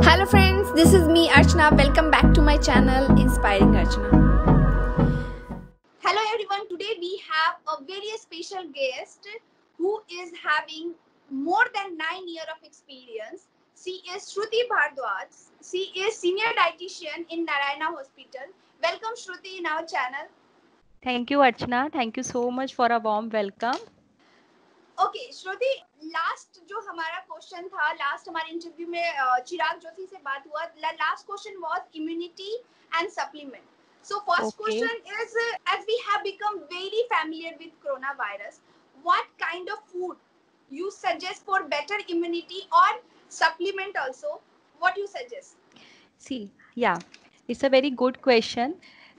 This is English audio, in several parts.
Hello friends, this is me Archana. Welcome back to my channel Inspiring Archana. Hello everyone, today we have a very special guest who is having more than 9 years of experience. She is Shruti Bhardwaj. She is senior dietitian in Narayana Hospital. Welcome Shruti in our channel. Thank you, Archana. Thank you so much for a warm welcome. Okay, Shruti, last जो हमारा question था, last हमारे interview में चिराग जोशी से बात हुआ. Last question was immunity and supplement. So first question is, as we have become very familiar with coronavirus, what kind of food you suggest for better immunity or supplement also? What you suggest? See, yeah, it's a very good question.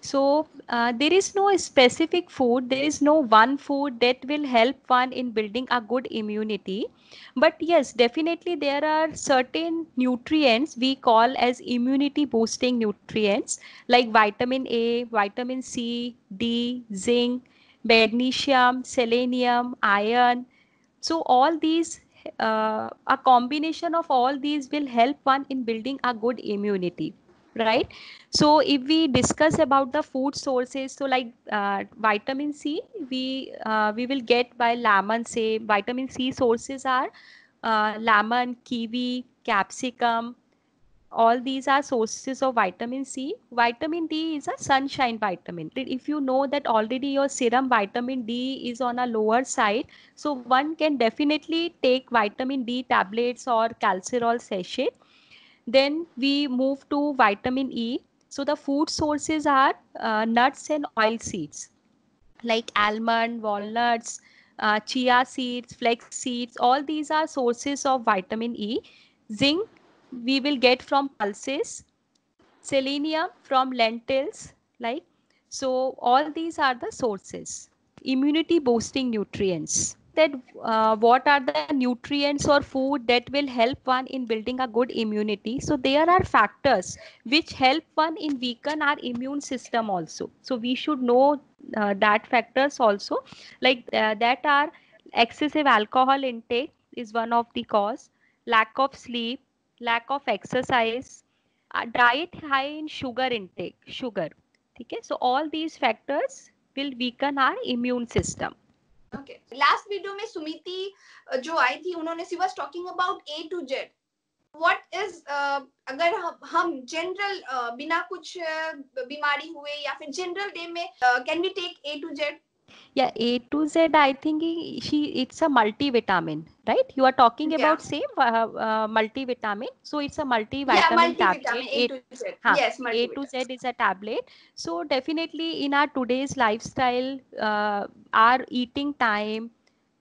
So there is no specific food. There is no one food that will help one in building a good immunity. But yes, definitely there are certain nutrients we call as immunity boosting nutrients like vitamin A, vitamin C, D, zinc, magnesium, selenium, iron. So all these, a combination of all these will help one in building a good immunity, right? So if we discuss about the food sources, so like vitamin C, we will get by lemon. Say vitamin C sources are lemon, kiwi, capsicum. All these are sources of vitamin C. Vitamin D is a sunshine vitamin. If you know that already your serum vitamin D is on a lower side, so one can definitely take vitamin D tablets or calcerol sachet. Then we move to vitamin E. So the food sources are nuts and oil seeds like almond, walnuts, chia seeds, flax seeds. All these are sources of vitamin E. Zinc we will get from pulses, selenium from lentils, like, so all these are the sources. Immunity boosting nutrients. That what are the nutrients or food that will help one in building a good immunity? So there are factors which help one in weaken our immune system also. So we should know that factors also, like that are excessive alcohol intake is one of the cause, lack of sleep, lack of exercise, diet high in sugar intake, sugar. Okay, so all these factors will weaken our immune system. Okay. Last video में सुमिति जो आई थी, उन्होंने she was talking about A to Z. What is अगर हम general बिना कुछ बीमारी हुए या फिर जनरल डे में can we take A to Z? Yeah, A to Z, I think it's a multivitamin, right? You are talking about same multivitamin. So it's a multivitamin tablet. A to Z. Yes, A to Z is a tablet. So definitely in our today's lifestyle, our eating time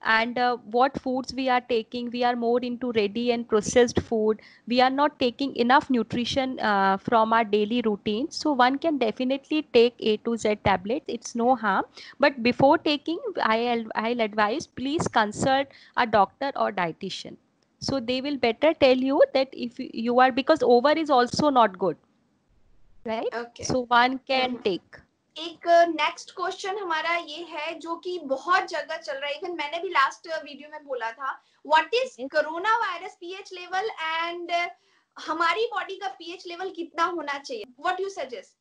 and what foods we are taking, we are more into ready and processed food. We are not taking enough nutrition from our daily routine. So one can definitely take A to Z tablets. It's no harm. But before taking, I'll advise, please consult a doctor or dietitian. So they will better tell you that if you are, because over is also not good, right? Okay. So one can take. एक next question हमारा ये है जो कि बहुत जगह चल रहा है, इवन मैंने भी लास्ट वीडियो में बोला था, what is corona virus pH level and हमारी बॉडी का पीएच लेवल कितना होना चाहिए? What you suggest?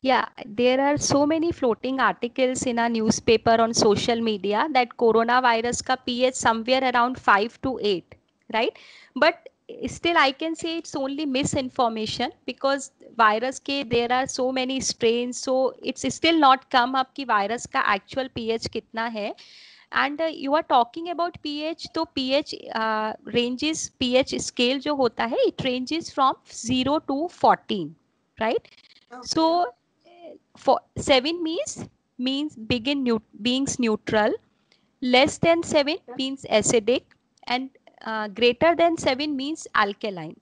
Yeah, there are so many floating articles in a newspaper on social media that coronavirus ka pH somewhere around 5 to 8, right? But still I can say it's only misinformation, because virus ke there are so many strains, so it's still not come up ki virus ka actual pH kitna hai. And you are talking about pH, तो pH ranges, pH scale जो होता है, it ranges from 0 to 14, right? Okay. So for 7 means beings neutral, less than 7 means acidic, and greater than 7 means alkaline,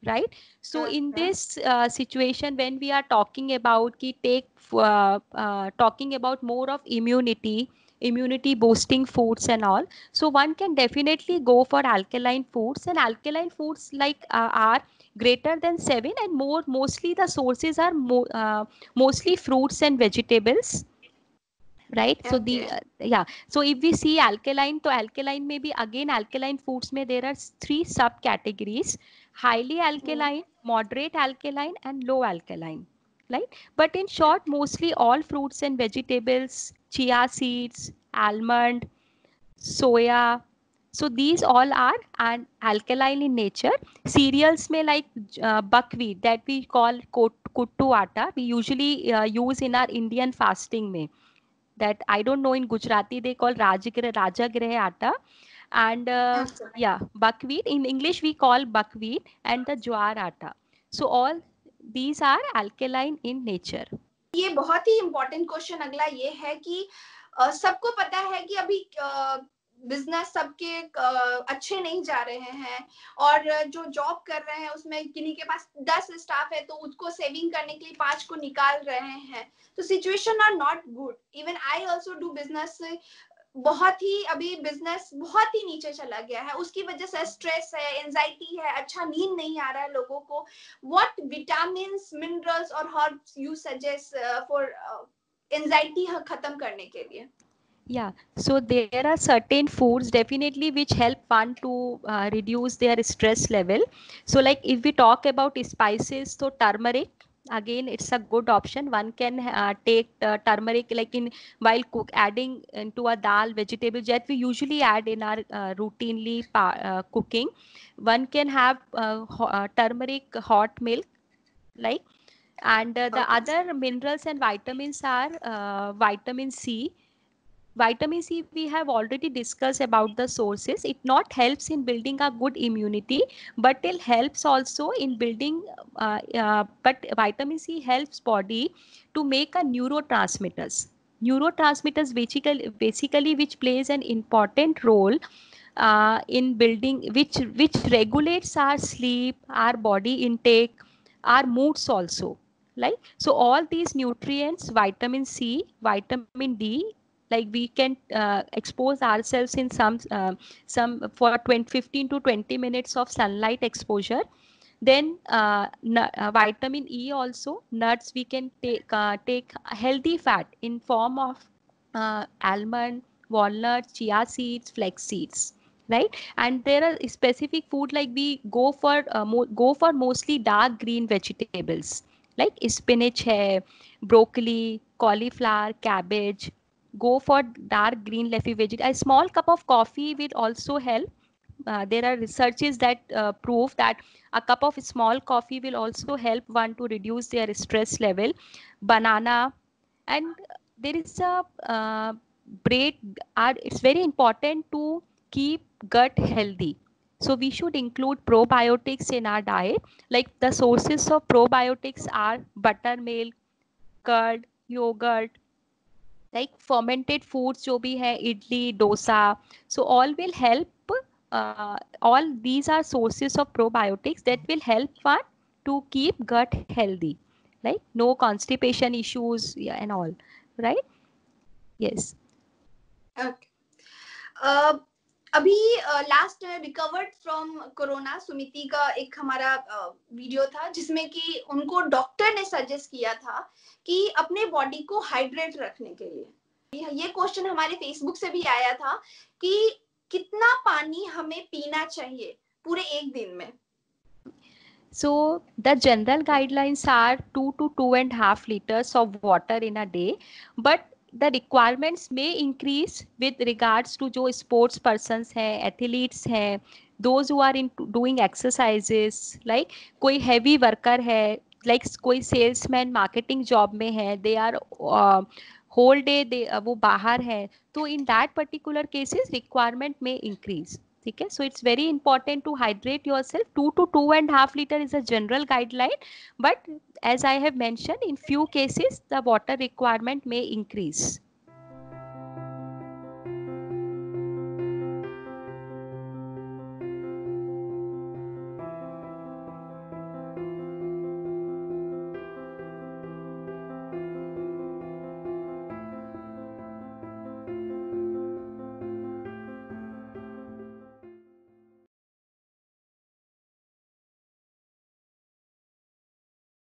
right? So in this situation, when we are talking about talking about more of immunity boosting foods and all, so one can definitely go for alkaline foods, and alkaline foods like are greater than 7, and mostly the sources are mostly fruits and vegetables, right? Okay. So the yeah, so if we see alkaline, to alkaline maybe again alkaline foods may there are 3 subcategories. highly alkaline, moderate alkaline, and low alkaline. Right? But in short, mostly all fruits and vegetables, chia seeds, almond, soya. So these all are and alkaline in nature. Cereals may like buckwheat that we call kuttu atta. We usually use in our Indian fasting may. That I don't know in Gujarati they call Rajagreh atta. And अच्छा. yeah, buckwheat. In English we call buckwheat and the jowar atta. So all these are alkaline in nature. ये बहुत ही important question अगला ये है कि सबको पता है कि अभी बिजनेस सबके अच्छे नहीं जा रहे हैं और जो जॉब कर रहे हैं उसमें किन्हीं के पास 10 स्टाफ है तो उसको सेविंग करने के लिए 5 को निकाल रहे हैं. तो situation are not good. Even I also do business. बहुत ही अभी बिजनेस बहुत ही नीचे चला गया है. उसकी वजह से स्ट्रेस है, एंजाइटी है, अच्छा नींद नहीं आ रहा है लोगों को. व्हाट विटामिन्स, मिनरल्स और herbs you suggest for anxiety खत्म करने के लिए? Yeah, so there are certain foods definitely which help one to reduce their stress level. So like if we talk about spices, so turmeric, again it's a good option. One can take turmeric like in while adding into a dal vegetable that we usually add in our routinely cooking. One can have turmeric hot milk, like. And the Okay. other minerals and vitamins are vitamin C. Vitamin C we have already discussed about the sources. It not helps in building a good immunity, but it helps also in building. But vitamin C helps body to make a neurotransmitters. Neurotransmitters basically which plays an important role in building, which regulates our sleep, our body intake, our moods also. Like so, all these nutrients, vitamin C, vitamin D, like we can expose ourselves in some for 15 to 20 minutes of sunlight exposure. Then vitamin E also, nuts we can take healthy fat in form of almond, walnut, chia seeds, flax seeds, right? And there are specific food like we go for mostly dark green vegetables like spinach hai, broccoli, cauliflower, cabbage. Go for dark green leafy vegetable. A small cup of coffee will also help. There are researches that prove that a cup of small coffee will also help one to reduce their stress level. Banana, and there is a bread. It's very important to keep gut healthy. So we should include probiotics in our diet. Like the sources of probiotics are buttermilk, curd, yogurt, like fermented foods जो भी है idli, dosa. So all will help. All these are sources of probiotics that will help one to keep gut healthy, like no constipation issues, yeah, and all, right? Yes. Okay. अभी last recovered from corona Sumiti का एक हमारा video था जिसमें कि उनको doctor ने suggest किया था कि अपने बॉडी को हाइड्रेट रखने के लिए. ये क्वेश्चन हमारे फेसबुक से भी आया था कि कितना पानी हमें पीना चाहिए पूरे एक दिन में. So the general guidelines are 2 to 2.5 liters of water in a day, but the requirements may increase with regards to जो sports persons हैं, athletes हैं, those who are in doing exercises, like कोई heavy worker है, like कोई salesman marketing job में है, they are whole day वो बाहर है, तो in that particular cases requirement may increase. ठीक है, so it's very important to hydrate yourself. 2 to 2.5 liter is a general guideline, but as I have mentioned, in few cases the water requirement may increase.